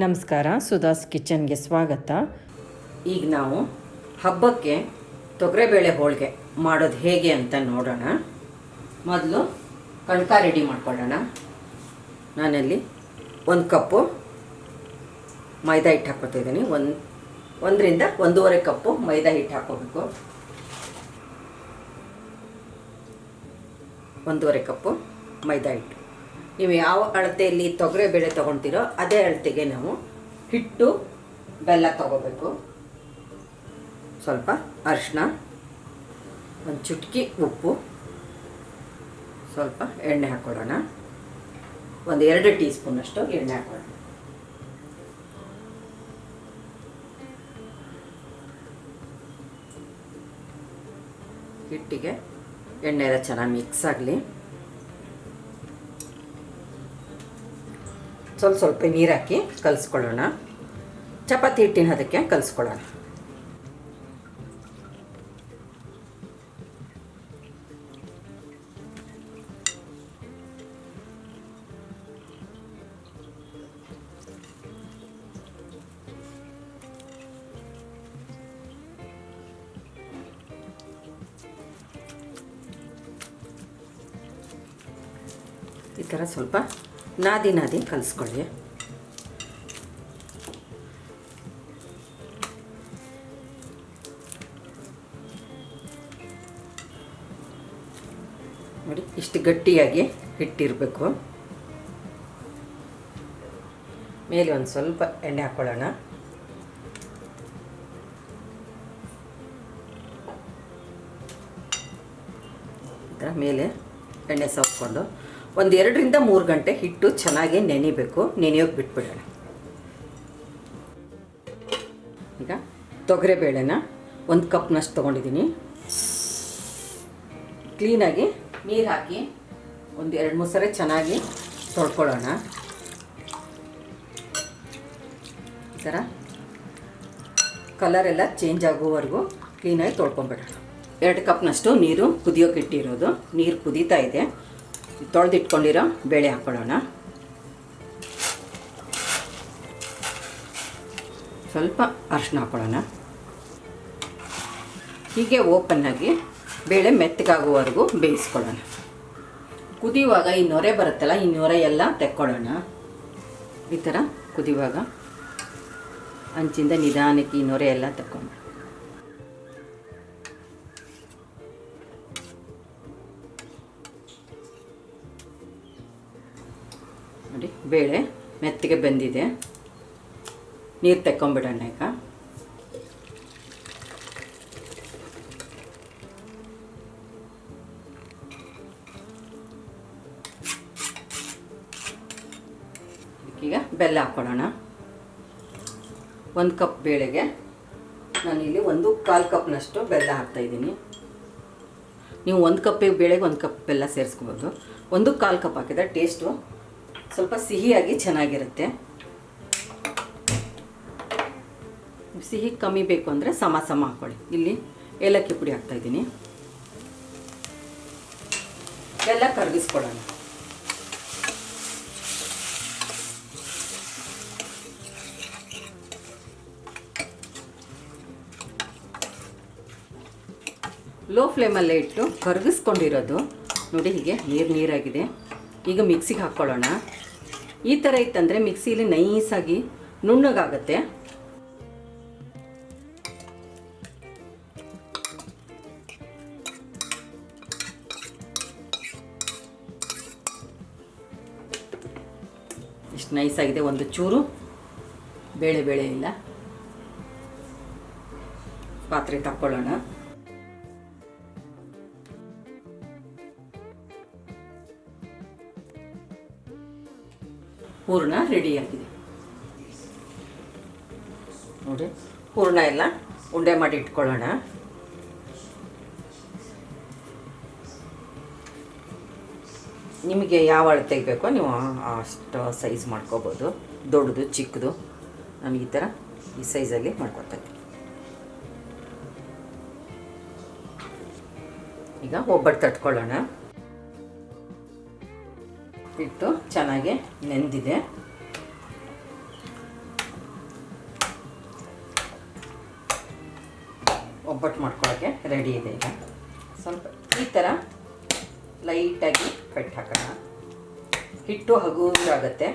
ನಮಸ್ಕಾರ, ಸುಧಾಸ್ ಕಿಚನ್ಗೆ ಸ್ವಾಗತ. ಈಗ ನಾವು ಹಬ್ಬಕ್ಕೆ ತೊಗರೆಬೇಳೆ ಹೋಳಿಗೆ ಮಾಡೋದು ಹೇಗೆ ಅಂತ ನೋಡೋಣ. ಮೊದಲು ಕಣಕ ರೆಡಿ ಮಾಡ್ಕೊಳ್ಳೋಣ. ನಾನಲ್ಲಿ 1 ಕಪ್ಪು ಮೈದಾ ಹಿಟ್ಟು ಹಾಕ್ಕೊತಿದ್ದೀನಿ. 1ರಿಂದ 1.5 ಕಪ್ಪು ಮೈದಾ ಹಿಟ್ಟು ಹಾಕ್ಕೋಬೇಕು. 1.5 ಕಪ್ಪು ಮೈದಾ ಹಿಟ್ಟು. ನೀವು ಯಾವ ಅಳತೆಯಲ್ಲಿ ತೊಗರೆಬೇಳೆ ತೊಗೊಳ್ತೀರೋ ಅದೇ ಅಳತೆಗೆ ನಾವು ಹಿಟ್ಟು, ಬೆಲ್ಲ ತೊಗೋಬೇಕು. ಸ್ವಲ್ಪ ಅರಿಶಿನ, ಒಂದು ಚುಟುಕಿ ಉಪ್ಪು, ಸ್ವಲ್ಪ ಎಣ್ಣೆ ಹಾಕ್ಕೊಳ್ಳೋಣ. ಒಂದು 2 ಟೀ ಸ್ಪೂನಷ್ಟು ಎಣ್ಣೆ ಹಾಕ್ಕೊಳ್ಳೋಣ. ಹಿಟ್ಟಿಗೆ ಎಣ್ಣೆ ಎಲ್ಲ ಚೆನ್ನಾಗಿ ಮಿಕ್ಸ್ ಆಗಲಿ. ಸ್ವಲ್ಪ ನೀರು ಹಾಕಿ ಕಲಿಸ್ಕೊಳ್ಳೋಣ. ಚಪಾತಿ ಹಿಟ್ಟಿನ ಅದಕ್ಕೆ ಕಲಿಸ್ಕೊಳ್ಳೋಣ. ಈ ಥರ ಸ್ವಲ್ಪ ನಾದಿ ಕಲಿಸ್ಕೊಳ್ಳಿ. ನೋಡಿ, ಇಷ್ಟು ಗಟ್ಟಿಯಾಗಿ ಹಿಟ್ಟಿರಬೇಕು. ಮೇಲೆ ಒಂದು ಸ್ವಲ್ಪ ಎಣ್ಣೆ ಹಾಕ್ಕೊಳ್ಳೋಣ. ಈ ಥರ ಮೇಲೆ ಎಣ್ಣೆ ಸವರ್ಕೊಂಡು ಒಂದು 2ರಿಂದ 3 ಗಂಟೆ ಹಿಟ್ಟು ಚೆನ್ನಾಗಿ ನೆನಿಬೇಕು. ನೆನೆಯೋಕೆ ಬಿಟ್ಬಿಡೋಣ. ಈಗ ತೊಗರೆಬೇಳೆನ 1 ಕಪ್ನಷ್ಟು ತೊಗೊಂಡಿದ್ದೀನಿ. ಕ್ಲೀನಾಗಿ ನೀರು ಹಾಕಿ ಒಂದು 2-3 ಸರಿ ಚೆನ್ನಾಗಿ ತೊಳ್ಕೊಳ್ಳೋಣ. ಈ ಥರ ಕಲರೆಲ್ಲ ಚೇಂಜ್ ಆಗೋವರೆಗೂ ಕ್ಲೀನಾಗಿ ತೊಳ್ಕೊಂಬಿಡೋಣ. 2 ಕಪ್ನಷ್ಟು ನೀರು ಕುದಿಯೋಕೆ ಇಟ್ಟಿರೋದು. ನೀರು ಕುದೀತಾ ಇದೆ. ತೊಳೆದಿಟ್ಕೊಂಡಿರೋ ಬೇಳೆ ಹಾಕ್ಕೊಳ್ಳೋಣ. ಸ್ವಲ್ಪ ಅರಿಶಿನ ಹಾಕ್ಕೊಳ್ಳೋಣ. ಹೀಗೆ ಓಪನ್ನಾಗಿ ಬೇಳೆ ಮೆತ್ತಗಾಗುವವರೆಗೂ ಬೇಯಿಸ್ಕೊಳ್ಳೋಣ. ಕುದಿಯುವಾಗ ಈ ನೊರೆ ಬರುತ್ತಲ್ಲ, ಈ ನೊರೆ ಎಲ್ಲ ತೆಕ್ಕೊಳ್ಳೋಣ. ಈ ಥರ ಕುದಿಯುವಾಗ ಹಂಚಿಂದ ನಿಧಾನಕ್ಕೆ ಈ ನೊರೆ ಎಲ್ಲ ತೆಕ್ಕೊಂಡು ನೋಡಿ, ಬೇಳೆ ಮೆತ್ತಗೆ ಬೆಂದಿದೆ. ನೀರು ತೆಕ್ಕೊಂಬಿಡೋಣ. ಈಗ ಈಗ ಬೆಲ್ಲ ಹಾಕ್ಕೊಳ್ಳೋಣ. 1 ಕಪ್ ಬೇಳೆಗೆ ನಾನಿಲ್ಲಿ 1/4 ಕಪ್ನಷ್ಟು ಬೆಲ್ಲ ಹಾಕ್ತಾಯಿದ್ದೀನಿ. ನೀವು 1 ಕಪ್ ಬೇಳೆಗೆ 1 ಕಪ್ ಬೆಲ್ಲ ಸೇರಿಸ್ಕೋಬೋದು. 1/4 ಕಪ್ ಹಾಕಿದ್ರೆ ಟೇಸ್ಟು ಸ್ವಲ್ಪ ಸಿಹಿಯಾಗಿ ಚೆನ್ನಾಗಿರುತ್ತೆ. ಸಿಹಿ ಕಮ್ಮಿ ಬೇಕು ಅಂದರೆ ಸಮ ಹಾಕ್ಕೊಳ್ಳಿ. ಇಲ್ಲಿ ಏಲಕ್ಕಿ ಪುಡಿ ಹಾಕ್ತಾಯಿದ್ದೀನಿ. ಬೆಲ್ಲ ಕರಗಿಸ್ಕೊಳ್ಳೋಣ. ಲೋ ಫ್ಲೇಮಲ್ಲೇ ಇಟ್ಟು ಕರಗಿಸ್ಕೊಂಡಿರೋದು ನೋಡಿ, ಹೀಗೆ ನೀರಾಗಿದೆ. ಈಗ ಮಿಕ್ಸಿಗೆ ಹಾಕ್ಕೊಳ್ಳೋಣ. ಈ ಥರ ಇತ್ತಂದರೆ ಮಿಕ್ಸಿಲಿ ನೈಸಾಗಿ ನುಣ್ಣಗಾಗುತ್ತೆ. ಇಷ್ಟು ನೈಸಾಗಿದೆ. ಒಂದು ಚೂರು ಬೇಳೆ ಇಲ್ಲ. ಪಾತ್ರೆ ತಕ್ಕೊಳ್ಳೋಣ. ಹೂರಣ ರೆಡಿಯಾಗಿದೆ ನೋಡಿ. ಹೂರಣ ಎಲ್ಲ ಉಂಡೆ ಮಾಡಿ ಇಟ್ಕೊಳ್ಳೋಣ. ನಿಮಗೆ ಯಾವ ಅಳತೆಗೆ ಬೇಕೋ ನೀವು ಅಷ್ಟು ಸೈಜ್ ಮಾಡ್ಕೋಬೋದು. ದೊಡ್ಡದು ಚಿಕ್ಕದು, ನಾನು ಈ ಥರ ಈ ಸೈಜಲ್ಲಿ ಮಾಡ್ಕೊತಾ ಇದ್ದೀನಿ. ಈಗ ಒಬ್ಬಟ್ಟು ತಟ್ಕೊಳ್ಳೋಣ. ಹಿಟ್ಟು ಚೆನ್ನಾಗಿ ನೆಂದಿದೆ. ಒಬ್ಬಟ್ಟು ಮಾಡ್ಕೊಳ್ಳೋಕ್ಕೆ ರೆಡಿ ಇದೆ. ಈಗ ಸ್ವಲ್ಪ ಈ ಥರ ಲೈಟಾಗಿ ಕಟ್ ಹಾಕೋಣ. ಹಿಟ್ಟು ಹಗುರಾಗುತ್ತೆ.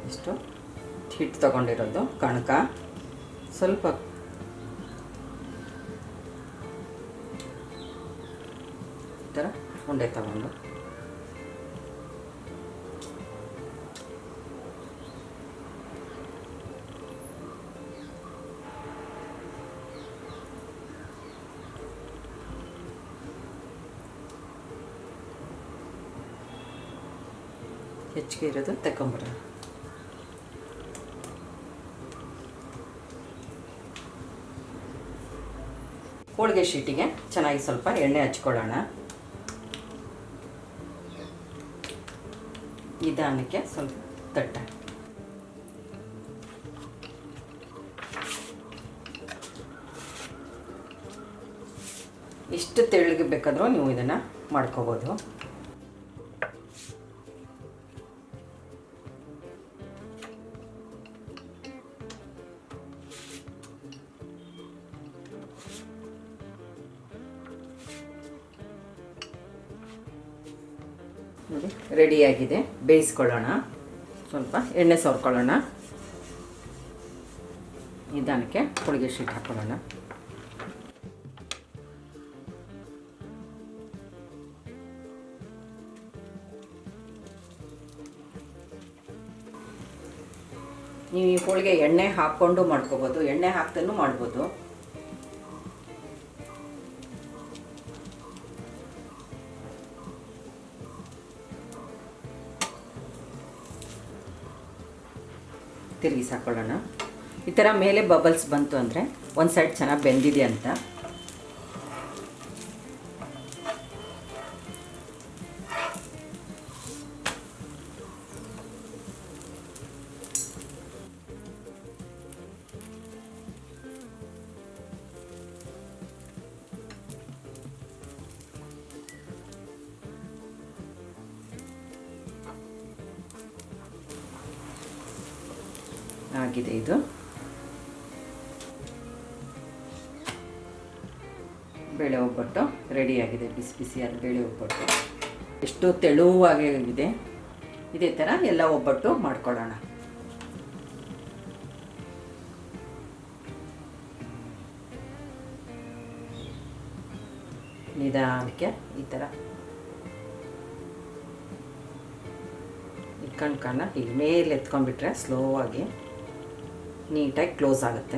ಇಷ್ಟು ಹಿಟ್ಟು ತೊಗೊಂಡಿರೋದು ಕಣಕ, ಸ್ವಲ್ಪ ಈ ಥರ ಉಂಡೆ ತಗೊಂಡು ಹೆಚ್ಚಿಗೆ ಇರೋದು ತಗೊಂಬಿಡೋಣ. ಹೋಳಿಗೆ ಶೀಟಿಗೆ ಚೆನ್ನಾಗಿ ಸ್ವಲ್ಪ ಎಣ್ಣೆ ಹಚ್ಕೊಳ್ಳೋಣ. ನಿಧಾನಕ್ಕೆ ಸ್ವಲ್ಪ ತಟ್ಟ. ಎಷ್ಟು ತೆಳ್ಳಗೆ ಬೇಕಾದರೂ ನೀವು ಇದನ್ನು ಮಾಡ್ಕೋಬೋದು. ನೋಡಿ ರೆಡಿಯಾಗಿದೆ. ಬೇಯಿಸ್ಕೊಳ್ಳೋಣ. ಸ್ವಲ್ಪ ಎಣ್ಣೆ ಸವರ್ಕೊಳ್ಳೋಣ. ನಿಧಾನಕ್ಕೆ ಹೋಳಿಗೆ ಶೀಟ್ ಹಾಕ್ಕೊಳ್ಳೋಣ. ನೀವು ಈ ಹೋಳಿಗೆ ಎಣ್ಣೆ ಹಾಕ್ಕೊಂಡು ಮಾಡ್ಕೋಬೋದು, ಎಣ್ಣೆ ಹಾಕ್ತನೂ ಮಾಡ್ಬೋದು. ತಿರುಗಿಸಿ ಹಾಕೊಳ್ಳೋಣ. ಈ ಥರ ಮೇಲೆ ಬಬಲ್ಸ್ ಬಂತು ಅಂದರೆ ಒಂದು ಸೈಡ್ ಚೆನ್ನಾಗಿ ಬೆಂದಿದೆ ಅಂತ. ಆಗಿದೆ ಇದು. ಬೇಳೆ ಒಬ್ಬಟ್ಟು ರೆಡಿಯಾಗಿದೆ. ಬಿಸಿ ಬಿಸಿಯಾದ ಬೇಳೆ ಒಬ್ಬಟ್ಟು ಎಷ್ಟು ತೆಳುವಾಗಿದೆ. ಇದೇ ಥರ ಎಲ್ಲ ಒಬ್ಬಟ್ಟು ಮಾಡ್ಕೊಳ್ಳೋಣ. ನಿಧಾನಕ್ಕೆ ಈ ಥರ ಈ ಕಣ್ಕನ್ನ ಈಗ ಮೇಲೆ ಎತ್ಕೊಂಡ್ಬಿಟ್ರೆ ಸ್ಲೋ ಆಗಿ ನೀಟಾಗಿ ಕ್ಲೋಸ್ ಆಗುತ್ತೆ.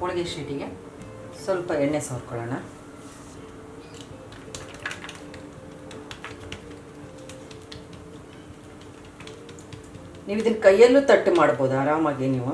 ಹೋಳಿಗೆ ಶೀಟಿಗೆ ಸ್ವಲ್ಪ ಎಣ್ಣೆ ಸವರ್ಕೊಳ್ಳೋಣ. ನೀವು ಇದನ್ನು ಕೈಯಲ್ಲೂ ತಟ್ಟು ಮಾಡ್ಬೋದು ಆರಾಮಾಗಿ. ನೀವು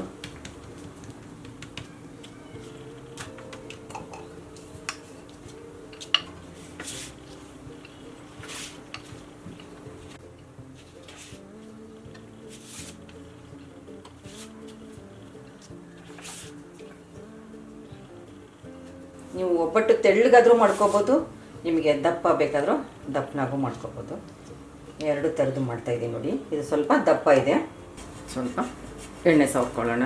ನೀವು ಒಬ್ಬಟ್ಟು ತೆಳ್ಳಗಾದರೂ ಮಾಡ್ಕೋಬೋದು, ನಿಮಗೆ ದಪ್ಪ ಬೇಕಾದರೂ ದಪ್ಪನಾಗೂ ಮಾಡ್ಕೋಬೋದು. ಎರಡು ಥರದ್ದು ಮಾಡ್ತಾಯಿದ್ದೀನಿ ನೋಡಿ. ಇದು ಸ್ವಲ್ಪ ದಪ್ಪ ಇದೆ. ಸ್ವಲ್ಪ ಎಣ್ಣೆ ಸವರ್ಕೊಳ್ಳೋಣ.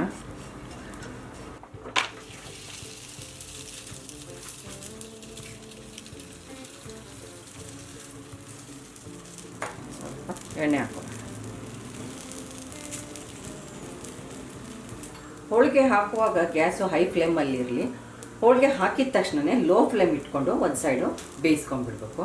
ಸ್ವಲ್ಪ ಎಣ್ಣೆ ಹಾಕೋಣ. ಹೋಳಿಗೆ ಹಾಕುವಾಗ ಗ್ಯಾಸು ಹೈ ಫ್ಲೇಮಲ್ಲಿ ಇರಲಿ. ಹೋಳಿಗೆ ಹಾಕಿದ ತಕ್ಷಣ ಲೋ ಫ್ಲೇಮ್ ಇಟ್ಕೊಂಡು ಒಂದು ಸೈಡು ಬೇಯಿಸ್ಕೊಂಡ್ಬಿಡ್ಬೇಕು.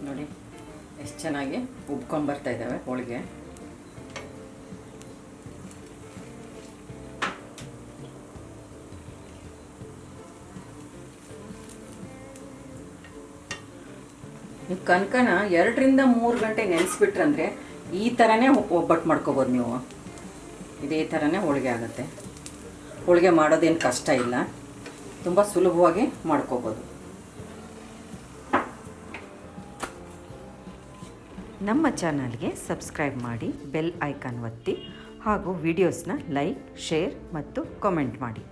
ನೋಡಿ ಎಷ್ಟು ಚೆನ್ನಾಗಿ ಉಬ್ಕೊಂಡ್ಬರ್ತಾ ಇದ್ದಾವೆ ಹೋಳಿಗೆ. ನೀವು ಕನಕನ 2 ರಿಂದ 3 ಗಂಟೆ ನೆನೆಸ್ಬಿಟ್ರಂದರೆ ಈ ಥರನೇ ಒಬ್ಬಟ್ಟು ಮಾಡ್ಕೋಬೋದು ನೀವು. ಇದೇ ಥರನೇ ಹೋಳಿಗೆ ಆಗುತ್ತೆ. ಹೋಳಿಗೆ ಮಾಡೋದೇನು ಕಷ್ಟ ಇಲ್ಲ, ತುಂಬ ಸುಲಭವಾಗಿ ಮಾಡ್ಕೋಬೋದು. ನಮ್ಮ ಚಾನಲ್ಗೆ ಸಬ್ಸ್ಕ್ರೈಬ್ ಮಾಡಿ, ಬೆಲ್ ಐಕಾನ್ ಒತ್ತಿ ಹಾಗೂ ವಿಡಿಯೋಸ್ನ ಲೈಕ್, ಶೇರ್ ಮತ್ತು ಕಾಮೆಂಟ್ ಮಾಡಿ.